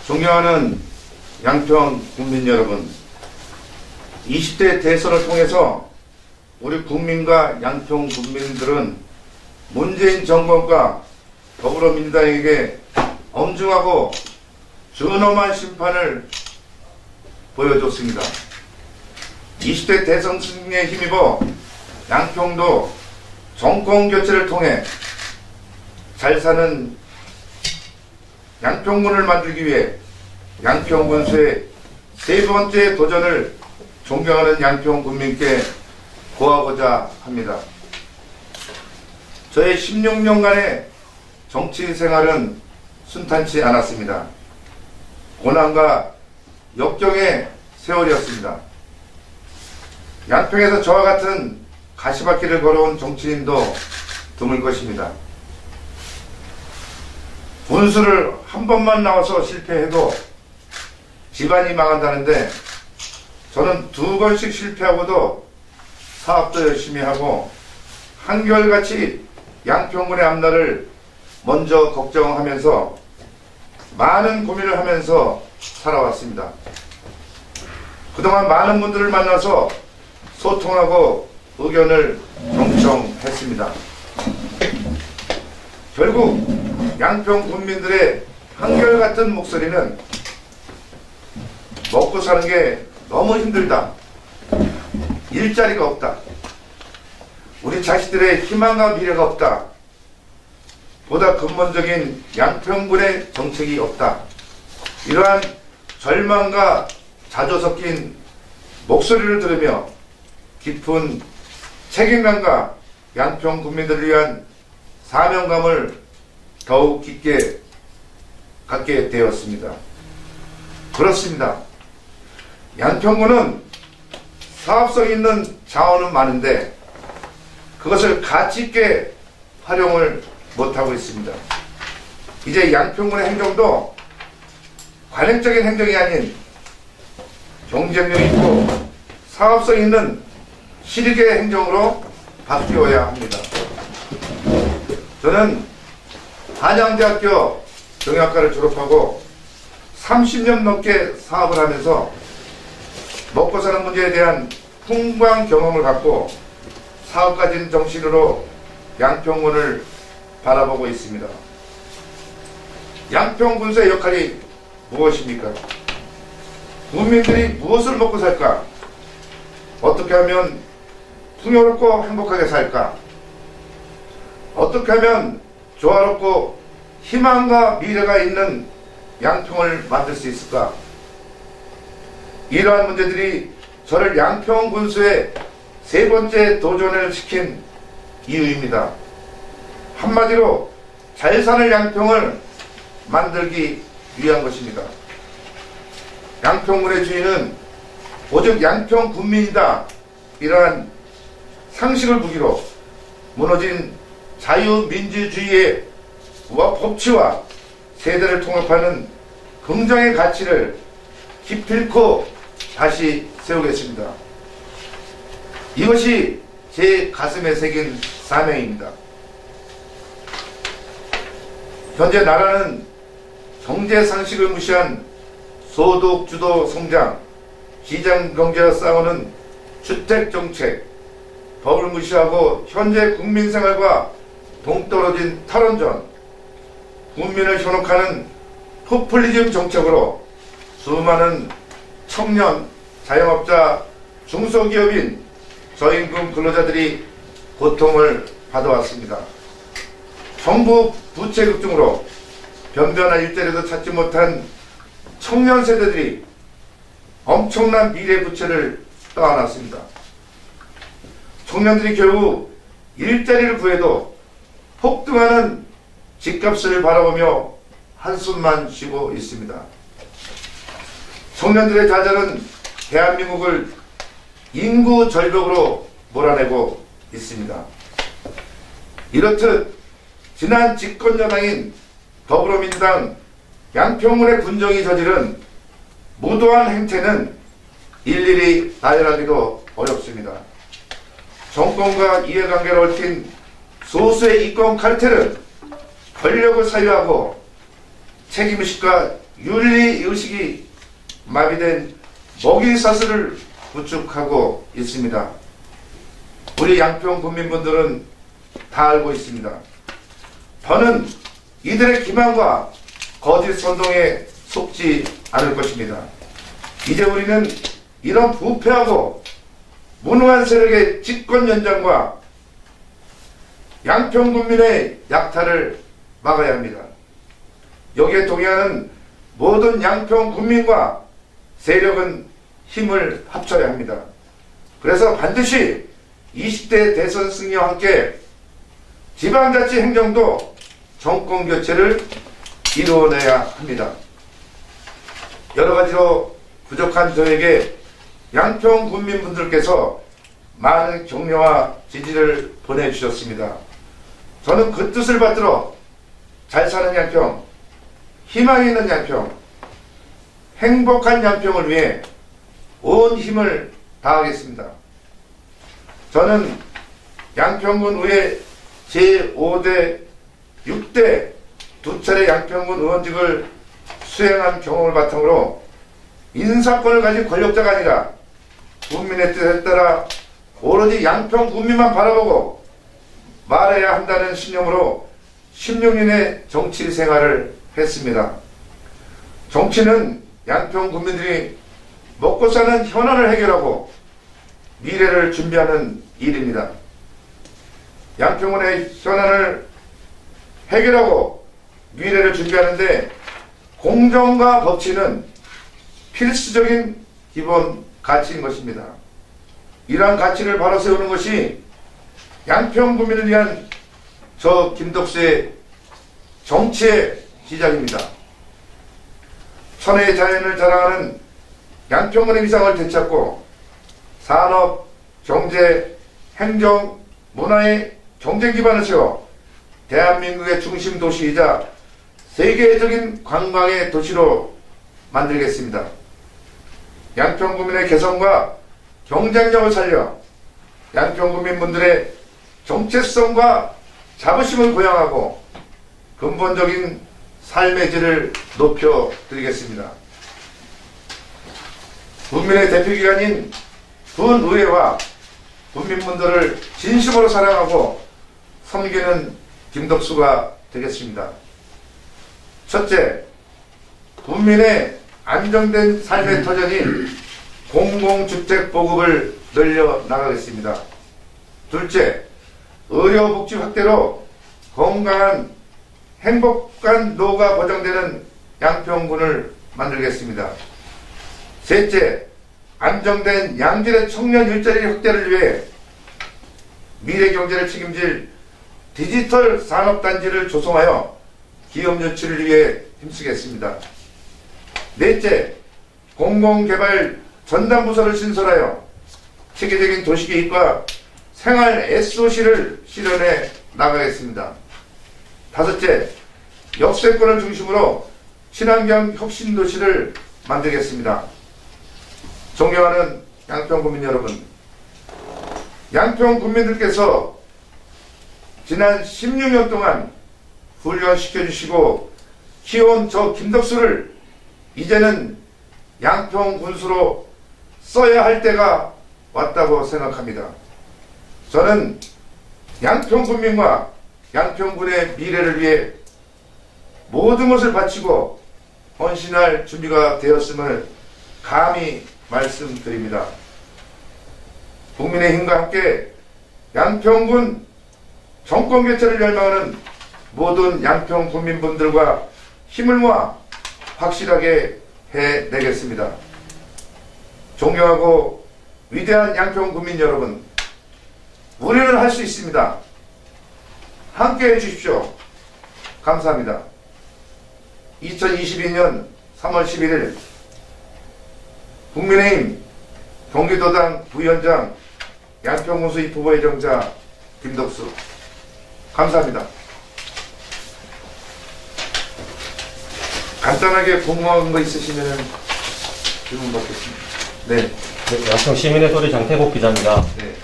존경하는 양평 국민 여러분, 20대 대선을 통해서 우리 국민과 양평 국민들은 문재인 정권과 더불어민주당에게 엄중하고 준엄한 심판을 보여줬습니다. 20대 대선 승리에 힘입어 양평도 정권 교체를 통해 잘 사는 양평군을 만들기 위해 양평군수의 세 번째 도전을 존경하는 양평 국민께 고하고자 합니다. 저의 16년간의 정치 생활은 순탄치 않았습니다. 고난과 역경의 세월이었습니다. 양평에서 저와 같은 가시밭길을 걸어온 정치인도 드물 것입니다. 군수를 한 번만 나와서 실패해도 집안이 망한다는데 저는 2번씩 실패하고도 사업도 열심히 하고 한결같이 양평군의 앞날을 먼저 걱정하면서 많은 고민을 하면서 살아왔습니다. 그동안 많은 분들을 만나서 소통하고 의견을 경청했습니다. 결국 양평 국민들의 한결같은 목소리는 먹고 사는 게 너무 힘들다, 일자리가 없다, 우리 자식들의 희망과 미래가 없다, 보다 근본적인 양평군의 정책이 없다, 이러한 절망과 자조 섞인 목소리를 들으며 깊은 책임감과 양평 국민들을 위한 사명감을 더욱 깊게 갖게 되었습니다. 그렇습니다. 양평군은 사업성 있는 자원은 많은데 그것을 가치 있게 활용을 못하고 있습니다. 이제 양평군의 행정도 관행적인 행정이 아닌 경쟁력 있고 사업성 있는 실익의 행정으로 바뀌어야 합니다. 저는 한양대학교 경영학과를 졸업하고 30년 넘게 사업을 하면서 먹고 사는 문제에 대한 풍부한 경험을 갖고 사업 가진 정신으로 양평군을 바라보고 있습니다. 양평군수의 역할이 무엇입니까? 국민들이 무엇을 먹고 살까? 어떻게 하면 풍요롭고 행복하게 살까? 어떻게 하면 조화롭고 희망과 미래가 있는 양평을 만들 수 있을까? 이러한 문제들이 저를 양평군수의 세 번째 도전을 시킨 이유입니다. 한마디로 잘 사는 양평을 만들기 위한 것입니다. 양평군의 주인은 오직 양평 국민이다, 이러한 상식을 무기로 무너진 자유민주주의의 법치와 세대를 통합하는 긍정의 가치를 기필코 다시 세우겠습니다. 이것이 제 가슴에 새긴 사명입니다. 현재 나라는 경제 상식을 무시한 소득 주도 성장, 시장 경제와 싸우는 주택 정책, 법을 무시하고 현재 국민 생활과 동떨어진 탈원전, 국민을 현혹하는 포퓰리즘 정책으로 수많은 청년, 자영업자, 중소기업인, 저임금 근로자들이 고통을 받아왔습니다. 정부 부채 급증으로 변변한 일자리도 찾지 못한 청년 세대들이 엄청난 미래 부채를 떠안았습니다. 청년들이 결국 일자리를 구해도 폭등하는 집값을 바라보며 한숨만 쉬고 있습니다. 청년들의 좌절은 대한민국을 인구 절벽으로 몰아내고 있습니다. 이렇듯 지난 집권 여당인 더불어민주당 양평군의 군정이 저지른 무도한 행태는 일일이 나열하기도 어렵습니다. 정권과 이해관계를 얽힌 소수의 이권 카르텔은 권력을 사유하고 책임의식과 윤리의식이 마비된 먹이사슬을 구축하고 있습니다. 우리 양평 국민분들은 다 알고 있습니다. 더는 이들의 기만과 거짓 선동에 속지 않을 것입니다. 이제 우리는 이런 부패하고 무능한 세력의 집권 연장과 양평 국민의 약탈을 막아야 합니다. 여기에 동의하는 모든 양평 국민과 세력은 힘을 합쳐야 합니다. 그래서 반드시 20대 대선 승리와 함께 지방자치 행정도 정권 교체를 이루어내야 합니다. 여러 가지로 부족한 저에게 양평 국민분들께서 많은 격려와 지지를 보내주셨습니다. 저는 그 뜻을 받들어 잘 사는 양평, 희망이 있는 양평, 행복한 양평을 위해 온 힘을 다하겠습니다. 저는 양평군 의회 제5대, 6대 두 차례 양평군 의원직을 수행한 경험을 바탕으로 인사권을 가진 권력자가 아니라 국민의 뜻에 따라 오로지 양평 국민만 바라보고 말해야 한다는 신념으로 16년의 정치 생활을 했습니다. 정치는 양평 국민들이 먹고 사는 현안을 해결하고 미래를 준비하는 일입니다. 양평군의 현안을 해결하고 미래를 준비하는데 공정과 법치는 필수적인 기본 가치인 것입니다. 이러한 가치를 바로 세우는 것이 양평 국민을 위한 저 김덕수의 정치의 시작입니다. 천혜의 자연을 자랑하는 양평군의 위상을 되찾고 산업, 경제, 행정, 문화의 경쟁 기반을 세워 대한민국의 중심 도시이자 세계적인 관광의 도시로 만들겠습니다. 양평 국민의 개성과 경쟁력을 살려 양평 국민분들의 정체성과 자부심을 보양하고 근본적인 삶의 질을 높여드리겠습니다. 국민의 대표기관인 군의회와 국민분들을 진심으로 사랑하고 섬기는 김덕수가 되겠습니다. 첫째, 국민의 안정된 삶의 터전인 공공주택 보급을 늘려 나가겠습니다. 둘째, 의료복지 확대로 건강한 행복한 노후가 보장되는 양평군을 만들겠습니다. 셋째, 안정된 양질의 청년 일자리 확대를 위해 미래 경제를 책임질 디지털 산업단지를 조성하여 기업 유치를 위해 힘쓰겠습니다. 넷째, 공공개발 전담부서를 신설하여 체계적인 도시계획과 생활 SOC를 실현해 나가겠습니다. 다섯째, 역세권을 중심으로 친환경 혁신도시를 만들겠습니다. 존경하는 양평 국민 여러분, 양평 국민들께서 지난 16년 동안 훈련시켜주시고 키워온 저 김덕수를 이제는 양평 군수로 써야 할 때가 왔다고 생각합니다. 저는 양평 국민과 양평군의 미래를 위해 모든 것을 바치고 헌신할 준비가 되었음을 감히 말씀드립니다. 국민의힘과 함께 양평군 정권교체를 열망하는 모든 양평 국민분들과 힘을 모아 확실하게 해내겠습니다. 존경하고 위대한 양평 국민 여러분, 우리는 할 수 있습니다. 함께 해주십시오. 감사합니다. 2022년 3월 11일 국민의힘 경기도당 부위원장 양평군수 입후보예정자 김덕수. 감사합니다. 간단하게 궁금한 거 있으시면 질문 받겠습니다. 네. 네, 양평 시민의 소리 장태복 기자입니다. 네.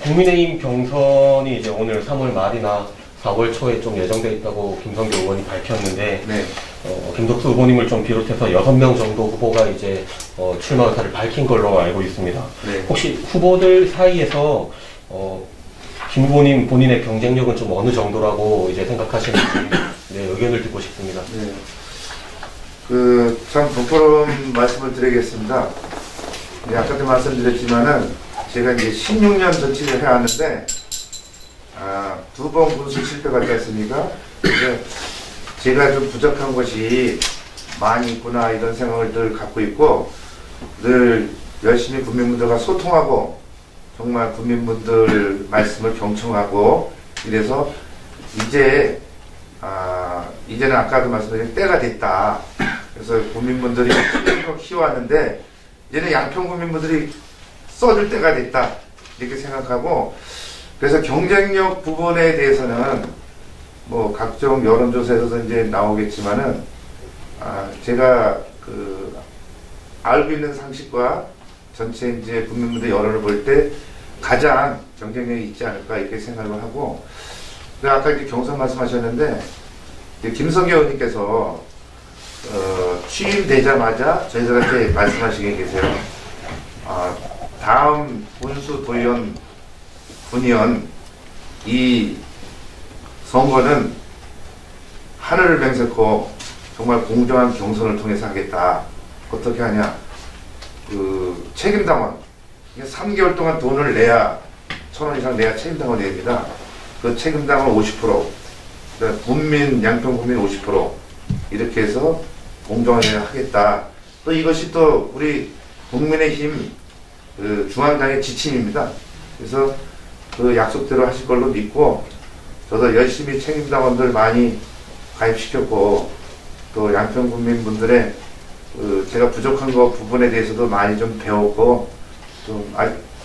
국민의힘 경선이 이제 오늘 3월 말이나 4월 초에 좀 예정돼 있다고 김성교 의원이 밝혔는데 네. 김덕수 후보님을 좀 비롯해서 6명 정도 후보가 이제 출마 의사를 밝힌 걸로 알고 있습니다. 네. 혹시 후보들 사이에서 김 후보님 본인의 경쟁력은 좀 어느 정도라고 이제 생각하시는지 네, 의견을 듣고 싶습니다. 네. 참 부끄러운 말씀을 드리겠습니다. 네, 아까도 말씀드렸지만은 제가 이제 16년 정치를 해왔는데 2번 군수 실패 받지 않습니까? 제가 좀 부족한 것이 많이 있구나 이런 생각을 늘 갖고 있고 늘 열심히 국민분들과 소통하고 정말 국민분들 말씀을 경청하고 이래서 이제는 아까도 말씀드린 때가 됐다. 그래서 국민분들이 키워왔는데 이제는 양평 국민분들이 써줄 때가 됐다 이렇게 생각하고 그래서 경쟁력 부분에 대해서는 뭐 각종 여론조사에서도 이제 나오겠지만은 제가 알고 있는 상식과 전체 이제 국민분들 여론을 볼 때 가장 경쟁력이 있지 않을까 이렇게 생각을 하고 아까 이제 경선 말씀하셨는데 김성교 의원님께서 취임되자마자 저희들한테 말씀하시게 계세요. 다음 군수 도의원 군의원 이 선거는 하늘을 맹세코 정말 공정한 경선을 통해서 하겠다. 어떻게 하냐? 책임당원 3개월 동안 돈을 내야 1,000원 이상 내야 책임당원이 됩니다. 그 책임당원 50%, 국민 양평 국민 50% 이렇게 해서 공정하게 하겠다. 또 이것이 또 우리 국민의힘 중앙당의 지침입니다. 그래서 그 약속대로 하실 걸로 믿고 저도 열심히 책임당원들 많이 가입시켰고 또 양평 국민분들의 제가 부족한 거 부분에 대해서도 많이 좀 배웠고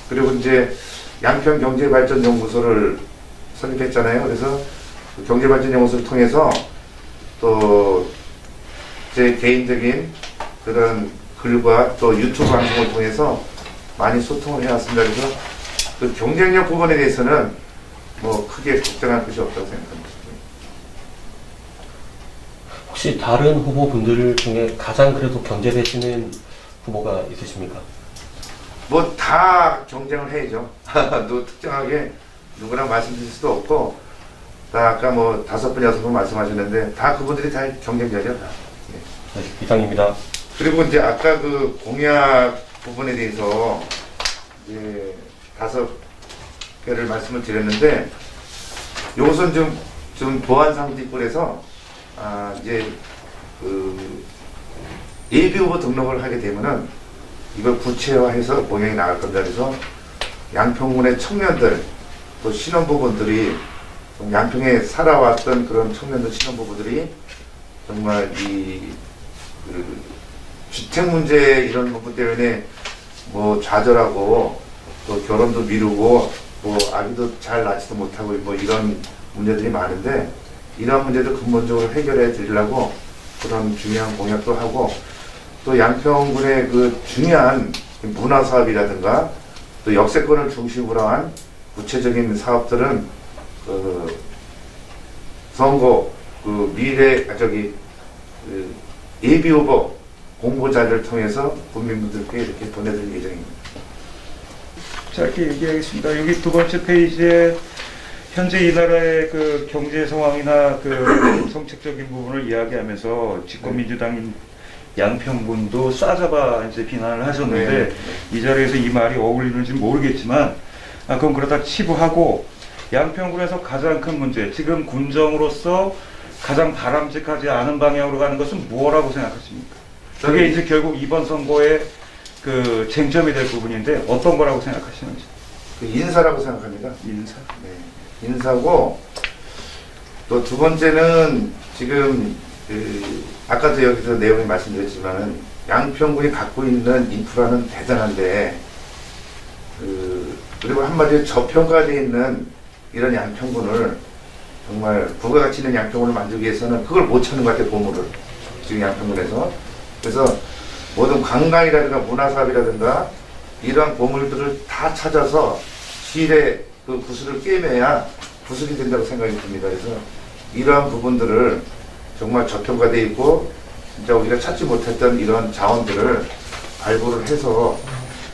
그리고 이제 양평 경제발전연구소를 설립했잖아요. 그래서 그 경제발전연구소를 통해서 또 제 개인적인 그런 글과 또 유튜브 방송을 통해서 많이 소통을 해왔습니다. 그래서 그 경쟁력 부분에 대해서는 뭐 크게 걱정할 것이 없다고 생각합니다. 혹시 다른 후보분들 중에 가장 그래도 견제되시는 후보가 있으십니까? 뭐 다 경쟁을 해야죠. 또 특정하게 누구랑 말씀드릴 수도 없고 다 아까 뭐 5분, 6분 말씀하셨는데 다 그분들이 다 경쟁자죠. 네, 이상입니다. 그리고 이제 아까 그 공약 부분에 대해서 이제 5개를 말씀을 드렸는데 요것은 좀 보완상도 있고 그래서 이제 예비 후보 등록을 하게 되면은 이걸 구체화해서 공약이 나갈 겁니다. 그래서 양평군의 청년들 또 신혼부부들이 양평에 살아왔던 그런 청년들 신혼부부들이 정말 주택 문제 이런 부분 때문에 뭐 좌절하고 또 결혼도 미루고 뭐 아기도 잘 낳지도 못하고 뭐 이런 문제들이 많은데 이런 문제도 근본적으로 해결해 드리려고 그런 중요한 공약도 하고 또 양평군의 그 중요한 문화 사업이라든가 또 역세권을 중심으로 한 구체적인 사업들은 선거 예비 후보 공보자를 통해서 국민분들께 이렇게 보내드릴 예정입니다. 짧게 얘기하겠습니다. 여기 2번째 페이지에 현재 이 나라의 그 경제 상황이나 그 정책적인 부분을 이야기하면서 집권민주당인 양평군도 싸잡아 이제 비난을 하셨는데 이 자리에서 이 말이 어울리는지 모르겠지만 그건 그렇다 치부하고 양평군에서 가장 큰 문제, 지금 군정으로서 가장 바람직하지 않은 방향으로 가는 것은 뭐라고 생각하십니까? 그게 이제 결국 이번 선거의 그 쟁점이 될 부분인데 어떤 거라고 생각하시는지? 그 인사라고 생각합니다. 인사? 네. 인사고 또 2번째는 지금 아까도 여기서 내용이 말씀드렸지만은 양평군이 갖고 있는 인프라는 대단한데 그리고 한마디로 저평가되어 있는 이런 양평군을 정말 부가가치 있는 양평군을 만들기 위해서는 그걸 못 찾는 것 같아요. 보물을 지금 양평군에서. 그래서 모든 관광이라든가 문화사업이라든가 이러한 보물들을 다 찾아서 실의 그 구슬을 꿰매야 부수게 된다고 생각이 듭니다. 그래서 이러한 부분들을 정말 저평가되어 있고 진짜 우리가 찾지 못했던 이런 자원들을 발굴을 해서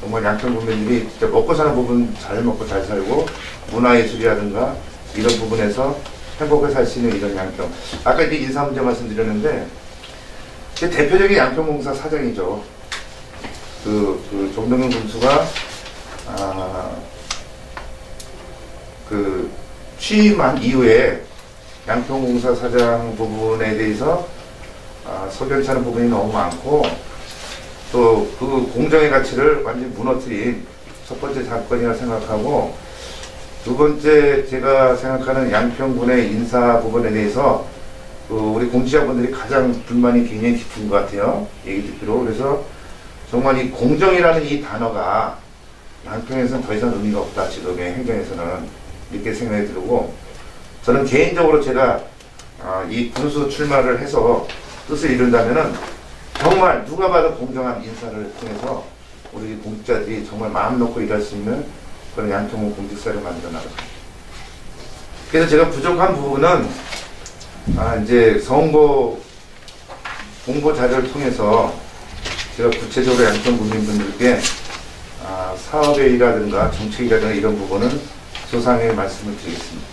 정말 양평 국민들이 진짜 먹고 사는 부분 잘 먹고 잘 살고 문화예술이라든가 이런 부분에서 행복하게 살 수 있는 이런 양평. 아까 이제 인사 문제 말씀드렸는데 제 대표적인 양평공사 사장이죠. 그 정동영 군수가 그 취임한 이후에 양평공사 사장 부분에 대해서 석연찮은 부분이 너무 많고 또 그 공정의 가치를 완전히 무너뜨린 첫 번째 사건이라 생각하고 두 번째 제가 생각하는 양평군의 인사 부분에 대해서 우리 공직자분들이 가장 불만이 굉장히 깊은 것 같아요. 얘기 듣기로. 그래서 정말 이 공정이라는 이 단어가 양평에서는 더 이상 의미가 없다. 지금의 행정에서는 이렇게 생각이 들고 저는 개인적으로 제가 이 군수 출마를 해서 뜻을 이룬다면은 정말 누가 봐도 공정한 인사를 통해서 우리 공직자들이 정말 마음 놓고 일할 수 있는 그런 양평 공직사를 만들어 나갑니다. 그래서 제가 부족한 부분은 이제 선거 공보 자료를 통해서 제가 구체적으로 양평 국민분들께 사업의 일이라든가 정책이라든가 이런 부분은 조상의 말씀을 드리겠습니다.